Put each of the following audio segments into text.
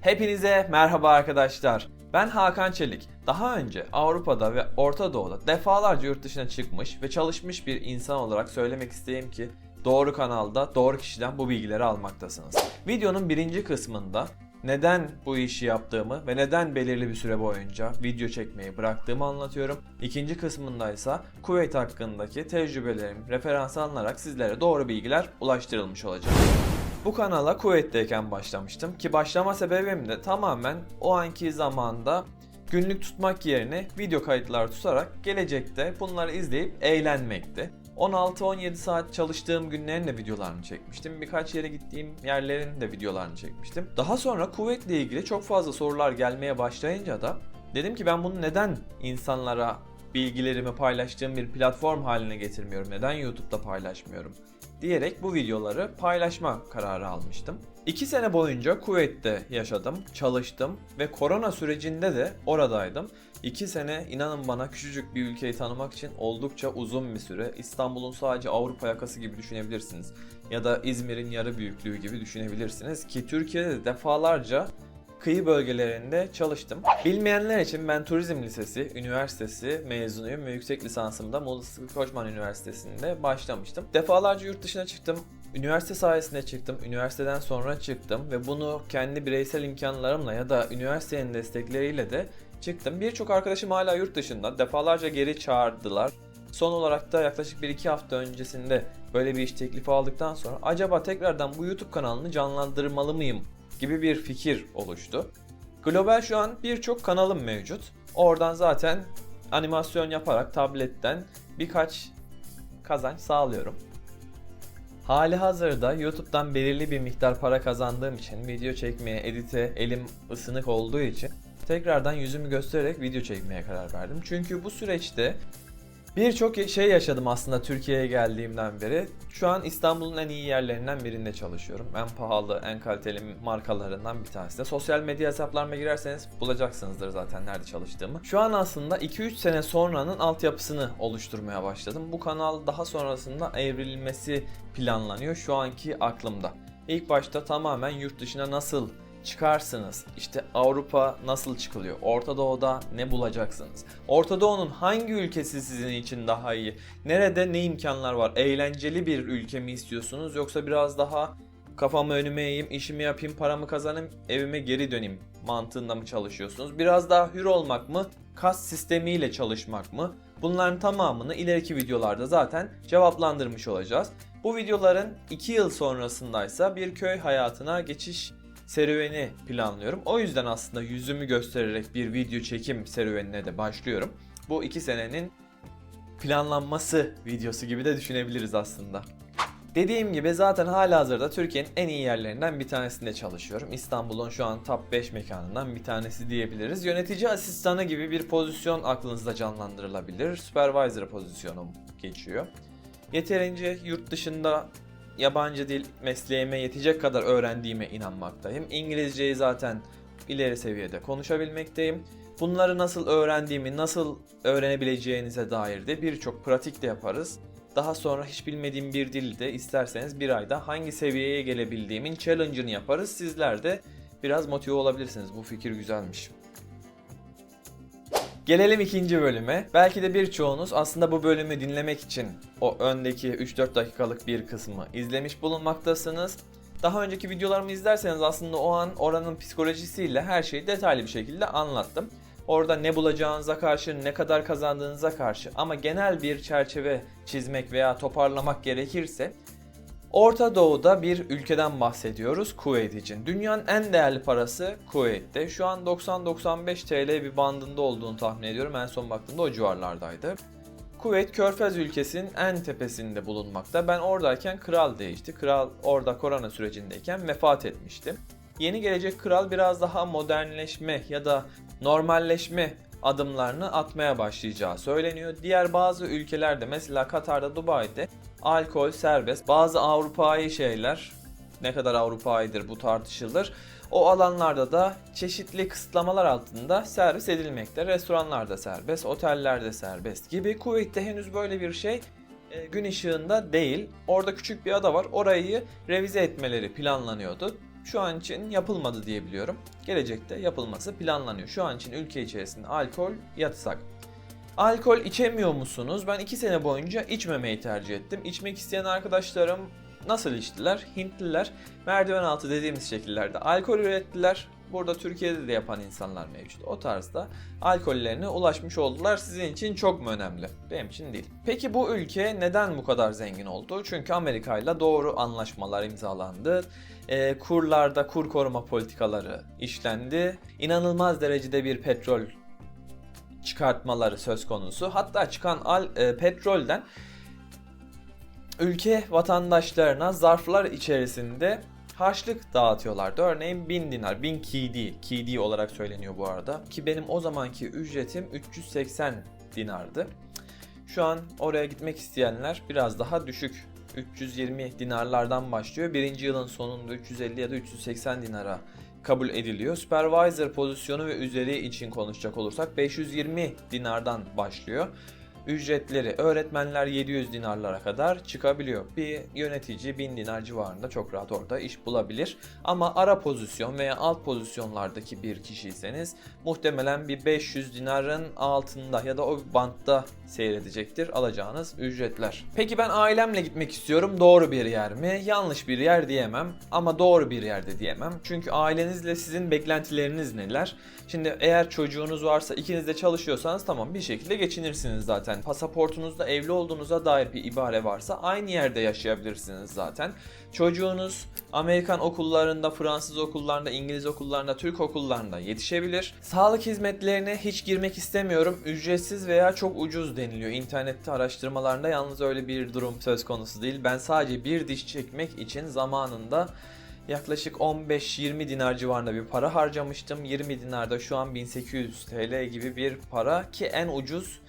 Hepinize merhaba arkadaşlar. Ben Hakan Çelik. Daha önce Avrupa'da ve Orta Doğu'da defalarca yurt dışına çıkmış ve çalışmış bir insan olarak söylemek isteyeyim ki doğru kanalda, doğru kişiden bu bilgileri almaktasınız. Videonun birinci kısmında neden bu işi yaptığımı ve neden belirli bir süre boyunca video çekmeyi bıraktığımı anlatıyorum. İkinci kısmında ise Kuveyt hakkındaki tecrübelerim referans alınarak sizlere doğru bilgiler ulaştırılmış olacak. Bu kanala Kuveyt'teyken başlamıştım ki başlama sebebim de tamamen o anki zamanda günlük tutmak yerine video kayıtlar tutarak gelecekte bunları izleyip eğlenmekti. 16-17 saat çalıştığım günlerin de videolarını çekmiştim. Birkaç yere gittiğim yerlerin de videolarını çekmiştim. Daha sonra Kuveyt'le ilgili çok fazla sorular gelmeye başlayınca da dedim ki ben bunu neden insanlara bilgilerimi paylaştığım bir platform haline getirmiyorum? Neden YouTube'da paylaşmıyorum? Diyerek bu videoları paylaşma kararı almıştım. 2 sene boyunca Kuveyt'te yaşadım, çalıştım ve korona sürecinde de oradaydım. 2 sene inanın bana küçücük bir ülkeyi tanımak için oldukça uzun bir süre. İstanbul'un sadece Avrupa yakası gibi düşünebilirsiniz. Ya da İzmir'in yarı büyüklüğü gibi düşünebilirsiniz ki Türkiye'de de defalarca kıyı bölgelerinde çalıştım. Bilmeyenler için ben Turizm Lisesi, üniversitesi mezunuyum ve yüksek lisansımı da Muğla Sıtkı Koçman Üniversitesi'nde başlamıştım. Defalarca yurt dışına çıktım. Üniversite sayesinde çıktım, üniversiteden sonra çıktım ve bunu kendi bireysel imkanlarımla ya da üniversitenin destekleriyle de çıktım. Birçok arkadaşım hala yurt dışında, defalarca geri çağırdılar. Son olarak da yaklaşık 1-2 hafta öncesinde böyle bir iş teklifi aldıktan sonra acaba tekrardan bu YouTube kanalını canlandırmalı mıyım gibi bir fikir oluştu. Global şu an birçok kanalım mevcut. Oradan zaten animasyon yaparak tabletten birkaç kazanç sağlıyorum. Hali hazırda YouTube'dan belirli bir miktar para kazandığım için video çekmeye, edite elim ısınık olduğu için tekrardan yüzümü göstererek video çekmeye karar verdim. Çünkü bu süreçte birçok şey yaşadım aslında Türkiye'ye geldiğimden beri. Şu an İstanbul'un en iyi yerlerinden birinde çalışıyorum. En pahalı, en kaliteli markalarından bir tanesi de. Sosyal medya hesaplarıma girerseniz bulacaksınızdır zaten nerede çalıştığımı. Şu an aslında 2-3 sene sonranın altyapısını oluşturmaya başladım. Bu kanal daha sonrasında evrilmesi planlanıyor şu anki aklımda. İlk başta tamamen yurt dışına nasıl çıkarsınız? İşte Avrupa nasıl çıkılıyor? Orta Doğu'da ne bulacaksınız? Orta Doğu'nun hangi ülkesi sizin için daha iyi? Nerede ne imkanlar var? Eğlenceli bir ülke mi istiyorsunuz? Yoksa biraz daha kafamı önüme eğeyim, işimi yapayım, paramı kazanayım, evime geri döneyim mantığında mı çalışıyorsunuz? Biraz daha hür olmak mı? Kas sistemiyle çalışmak mı? Bunların tamamını ileriki videolarda zaten cevaplandırmış olacağız. Bu videoların 2 yıl sonrasındaysa bir köy hayatına geçiş serüveni planlıyorum. O yüzden aslında yüzümü göstererek bir video çekim serüvenine de başlıyorum. Bu 2 senenin planlanması videosu gibi de düşünebiliriz aslında. Dediğim gibi zaten halihazırda Türkiye'nin en iyi yerlerinden bir tanesinde çalışıyorum. İstanbul'un şu an top 5 mekanından bir tanesi diyebiliriz. Yönetici asistanı gibi bir pozisyon aklınızda canlandırılabilir. Supervisor pozisyonum geçiyor. Yeterince yurt dışında yabancı dil mesleğime yetecek kadar öğrendiğime inanmaktayım. İngilizceyi zaten ileri seviyede konuşabilmekteyim. Bunları nasıl öğrendiğimi, nasıl öğrenebileceğinize dair de birçok pratik de yaparız. Daha sonra hiç bilmediğim bir dilde isterseniz bir ayda hangi seviyeye gelebildiğimin challenge'ını yaparız. Sizler de biraz motive olabilirsiniz. Bu fikir güzelmiş. Gelelim ikinci bölüme. Belki de birçoğunuz aslında bu bölümü dinlemek için o öndeki 3-4 dakikalık bir kısmı izlemiş bulunmaktasınız. Daha önceki videolarımı izlerseniz aslında o an oranın psikolojisiyle her şeyi detaylı bir şekilde anlattım. Orada ne bulacağınıza karşı, ne kadar kazandığınıza karşı ama genel bir çerçeve çizmek veya toparlamak gerekirse Orta Doğu'da bir ülkeden bahsediyoruz Kuveyt için. Dünyanın en değerli parası Kuveyt'te. Şu an 90-95 TL bir bandında olduğunu tahmin ediyorum. En son baktığımda o civarlardaydı. Kuveyt Körfez ülkesinin en tepesinde bulunmakta. Ben oradayken kral değişti. Kral orada korona sürecindeyken vefat etmişti. Yeni gelecek kral biraz daha modernleşme ya da normalleşme adımlarını atmaya başlayacağı söyleniyor. Diğer bazı ülkelerde mesela Katar'da, Dubai'de alkol serbest. Bazı Avrupa'yı şeyler, ne kadar Avrupa'yıdır bu tartışılır. O alanlarda da çeşitli kısıtlamalar altında servis edilmekte. Restoranlarda serbest, otellerde serbest gibi. Kuveyt'te henüz böyle bir şey gün ışığında değil. Orada küçük bir ada var. Orayı revize etmeleri planlanıyordu. şu an için yapılmadı diye biliyorum. Gelecekte yapılması planlanıyor. Şu an için ülke içerisinde alkol yasak. Alkol içemiyor musunuz? Ben 2 sene boyunca içmemeyi tercih ettim. İçmek isteyen arkadaşlarım nasıl içtiler? Hintliler merdiven altı dediğimiz şekillerde alkol ürettiler. Burada Türkiye'de de yapan insanlar mevcut. O tarzda alkollerine ulaşmış oldular. Sizin için çok mu önemli? Benim için değil. Peki bu ülke neden bu kadar zengin oldu? Çünkü Amerika ile doğru anlaşmalar imzalandı. Kurlarda kur koruma politikaları işlendi. İnanılmaz derecede bir petrol çıkartmaları söz konusu. Hatta çıkan petrolden ülke vatandaşlarına zarflar içerisinde harçlık dağıtıyorlardı. Örneğin 1000 dinar, 1000 KD olarak söyleniyor bu arada. Ki benim o zamanki ücretim 380 dinardı. Şu an oraya gitmek isteyenler biraz daha düşük. 320 dinarlardan başlıyor. Birinci yılın sonunda 350 ya da 380 dinara kabul ediliyor. Supervisor pozisyonu ve üzeri için konuşacak olursak 520 dinardan başlıyor. Ücretleri öğretmenler 700 dinarlara kadar çıkabiliyor. Bir yönetici 1000 dinar civarında çok rahat orada iş bulabilir. Ama ara pozisyon veya alt pozisyonlardaki bir kişiyseniz muhtemelen bir 500 dinarın altında ya da o bantta seyredecektir alacağınız ücretler. Peki ben ailemle gitmek istiyorum. Doğru bir yer mi? Yanlış bir yer diyemem ama doğru bir yerde diyemem. Çünkü ailenizle sizin beklentileriniz neler? Şimdi eğer çocuğunuz varsa, ikiniz de çalışıyorsanız tamam, bir şekilde geçinirsiniz zaten. Pasaportunuzda evli olduğunuza dair bir ibare varsa aynı yerde yaşayabilirsiniz zaten. Çocuğunuz Amerikan okullarında, Fransız okullarında, İngiliz okullarında, Türk okullarında yetişebilir. Sağlık hizmetlerine hiç girmek istemiyorum. Ücretsiz veya çok ucuz deniliyor. İnternette araştırmalarında yalnız öyle bir durum söz konusu değil. Ben sadece bir diş çekmek için zamanında yaklaşık 15-20 dinar civarında bir para harcamıştım. 20 dinar da şu an 1800 TL gibi bir para ki en ucuz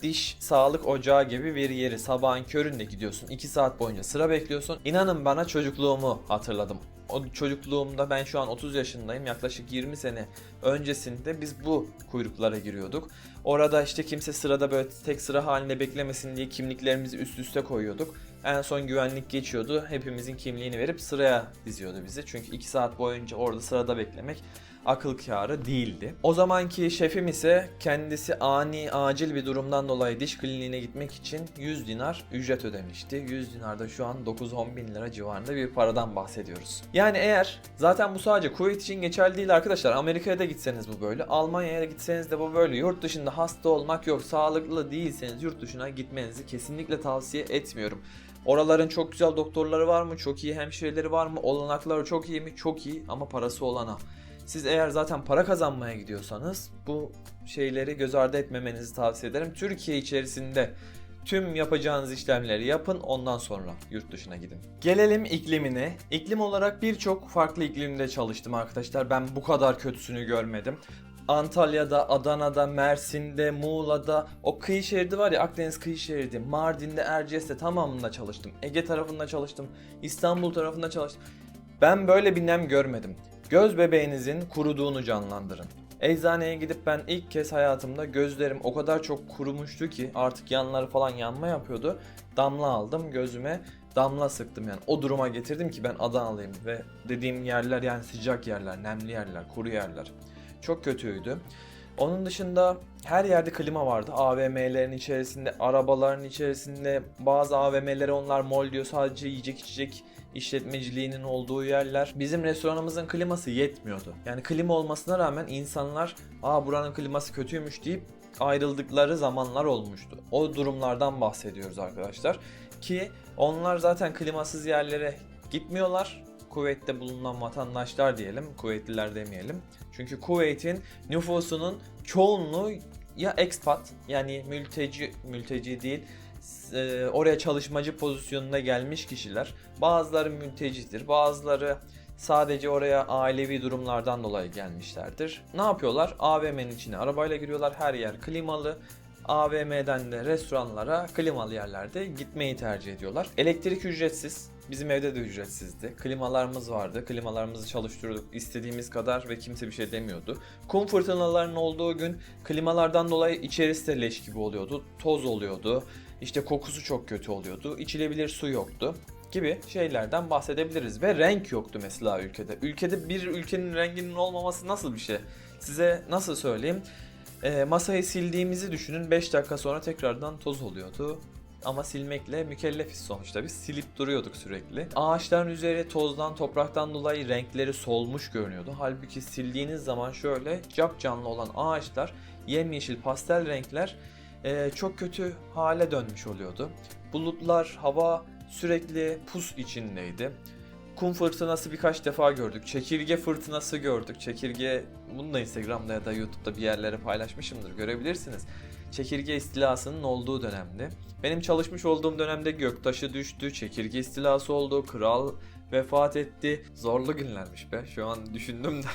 diş sağlık ocağı gibi bir yeri. Sabahın köründe gidiyorsun, 2 saat boyunca sıra bekliyorsun. İnanın bana çocukluğumu hatırladım. O çocukluğumda, ben şu an 30 yaşındayım, yaklaşık 20 sene öncesinde biz bu kuyruklara giriyorduk. Orada işte kimse sırada böyle tek sıra halinde beklemesin diye kimliklerimizi üst üste koyuyorduk. En son güvenlik geçiyordu, hepimizin kimliğini verip sıraya diziyordu bizi. Çünkü 2 saat boyunca orada sırada beklemek akıl kârı değildi. O zamanki şefim ise kendisi acil bir durumdan dolayı diş kliniğine gitmek için 100 dinar ücret ödemişti. 100 dinar da şu an 9-10 bin lira civarında bir paradan bahsediyoruz. Yani eğer, zaten bu sadece Kuveyt için geçerli değil arkadaşlar. Amerika'ya da gitseniz bu böyle. Almanya'ya gitseniz de bu böyle. Yurt dışında hasta olmak yok. Sağlıklı değilseniz yurt dışına gitmenizi kesinlikle tavsiye etmiyorum. Oraların çok güzel doktorları var mı? Çok iyi hemşireleri var mı? Olanakları çok iyi mi? Çok iyi ama parası olana. Siz eğer zaten para kazanmaya gidiyorsanız bu şeyleri göz ardı etmemenizi tavsiye ederim. Türkiye içerisinde tüm yapacağınız işlemleri yapın, ondan sonra yurt dışına gidin. Gelelim iklimine. İklim olarak birçok farklı iklimde çalıştım arkadaşlar. Ben bu kadar kötüsünü görmedim. Antalya'da, Adana'da, Mersin'de, Muğla'da, o kıyı şeridi var ya, Akdeniz kıyı şeridi, Mardin'de, Erciyes'te tamamında çalıştım. Ege tarafında çalıştım, İstanbul tarafında çalıştım. Ben böyle bir nem görmedim. Göz bebeğinizin kuruduğunu canlandırın. Eczaneye gidip ben ilk kez hayatımda gözlerim o kadar çok kurumuştu ki artık yanları falan yanma yapıyordu. Damla aldım gözüme, damla sıktım, yani o duruma getirdim ki ben Adanalıyım ve dediğim yerler yani sıcak yerler, nemli yerler, kuru yerler. Çok kötüydü. Onun dışında her yerde klima vardı. AVM'lerin içerisinde, arabaların içerisinde, bazı AVM'lere onlar mall diyor, sadece yiyecek içecek işletmeciliğinin olduğu yerler. Bizim restoranımızın kliması yetmiyordu. Yani klima olmasına rağmen insanlar buranın kliması kötüymüş deyip ayrıldıkları zamanlar olmuştu. O durumlardan bahsediyoruz arkadaşlar. Ki onlar zaten klimasız yerlere gitmiyorlar. Kuveyt'te bulunan vatandaşlar diyelim, Kuveytliler demeyelim. Çünkü Kuveyt'in nüfusunun çoğunluğu ya expat, yani mülteci değil, oraya çalışmacı pozisyonuna gelmiş kişiler. Bazıları mültecidir, bazıları sadece oraya ailevi durumlardan dolayı gelmişlerdir. Ne yapıyorlar? AVM'nin içine arabayla giriyorlar, her yer klimalı. AVM'den de restoranlara klimalı yerlerde gitmeyi tercih ediyorlar. Elektrik ücretsiz. Bizim evde de ücretsizdi. Klimalarımız vardı. Klimalarımızı çalıştırıyorduk istediğimiz kadar ve kimse bir şey demiyordu. Kum fırtınalarının olduğu gün klimalardan dolayı içerisi de leş gibi oluyordu. Toz oluyordu. İşte kokusu çok kötü oluyordu. İçilebilir su yoktu. gibi şeylerden bahsedebiliriz. Ve renk yoktu mesela ülkede. Ülkede bir ülkenin renginin olmaması nasıl bir şey? Size nasıl söyleyeyim? Masayı sildiğimizi düşünün, 5 dakika sonra tekrardan toz oluyordu. Ama silmekle mükellefiz sonuçta, biz silip duruyorduk sürekli. Ağaçların üzeri tozdan, topraktan dolayı renkleri solmuş görünüyordu. Halbuki sildiğiniz zaman şöyle capcanlı olan ağaçlar, yemyeşil pastel renkler çok kötü hale dönmüş oluyordu. Bulutlar, hava sürekli pus içindeydi. Kum fırtınası birkaç defa gördük. Çekirge fırtınası gördük. Çekirge, bunu da Instagram'da ya da YouTube'da bir yerlere paylaşmışımdır, görebilirsiniz. Çekirge istilasının olduğu dönemdi. Benim çalışmış olduğum dönemde göktaşı düştü, çekirge istilası oldu, kral vefat etti. Zorlu günlermiş be, şu an düşündüm de.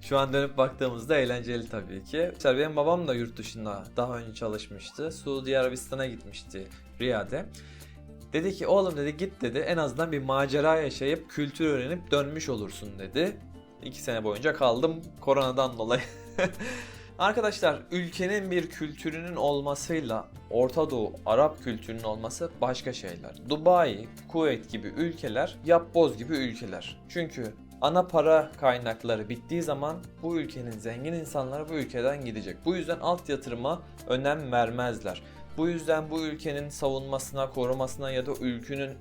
Şu an dönüp baktığımızda eğlenceli tabii ki. Mesela benim babam da yurt dışında daha önce çalışmıştı. Suudi Arabistan'a gitmişti, Riyad'e. Dedi ki oğlum dedi, git dedi, en azından bir macera yaşayıp kültür öğrenip dönmüş olursun dedi. 2 sene boyunca kaldım koronadan dolayı. Arkadaşlar, ülkenin bir kültürünün olmasıyla Orta Doğu Arap kültürünün olması başka şeyler. Dubai, Kuveyt gibi ülkeler yapboz gibi ülkeler. Çünkü ana para kaynakları bittiği zaman bu ülkenin zengin insanları bu ülkeden gidecek. Bu yüzden alt yatırıma önem vermezler. Bu yüzden bu ülkenin savunmasına, korumasına ya da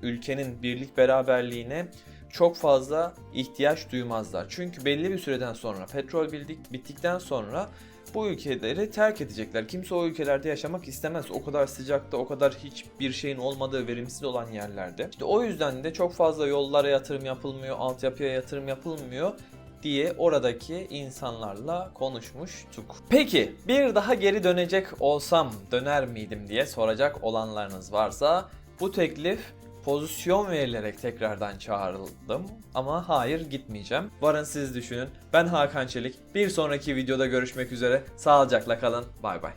ülkenin birlik beraberliğine çok fazla ihtiyaç duymazlar. Çünkü belli bir süreden sonra, petrol bittikten sonra bu ülkeleri terk edecekler. Kimse o ülkelerde yaşamak istemez. O kadar sıcakta, o kadar hiçbir şeyin olmadığı, verimsiz olan yerlerde. İşte o yüzden de çok fazla yollara yatırım yapılmıyor, altyapıya yatırım yapılmıyor diye oradaki insanlarla konuşmuştuk. Peki bir daha geri dönecek olsam döner miydim diye soracak olanlarınız varsa, bu teklif pozisyon verilerek tekrardan çağrıldım ama hayır, gitmeyeceğim. Varın siz düşünün. Ben Hakan Çelik. Bir sonraki videoda görüşmek üzere. Sağlıcakla kalın. Bay bay.